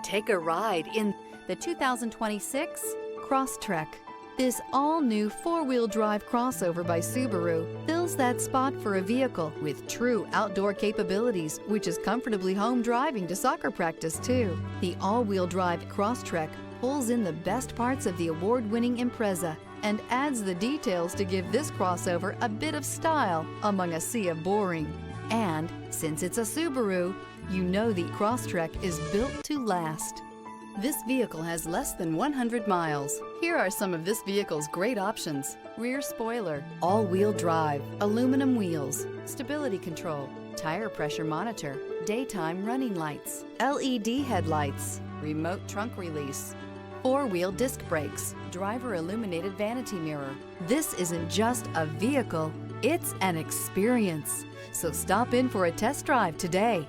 Take a ride in the 2026 Crosstrek. This all-new four-wheel drive crossover by Subaru fills that spot for a vehicle with true outdoor capabilities, which is comfortably home driving to soccer practice too. The all-wheel drive Crosstrek pulls in the best parts of the award-winning Impreza and adds the details to give this crossover a bit of style among a sea of boring. And since it's a Subaru, you know the Crosstrek is built to last. This vehicle has less than 100 miles. Here are some of this vehicle's great options: rear spoiler, all-wheel drive, aluminum wheels, stability control, tire pressure monitor, daytime running lights, LED headlights, remote trunk release, four-wheel disc brakes, driver illuminated vanity mirror. This isn't just a vehicle, it's an experience. So stop in for a test drive today.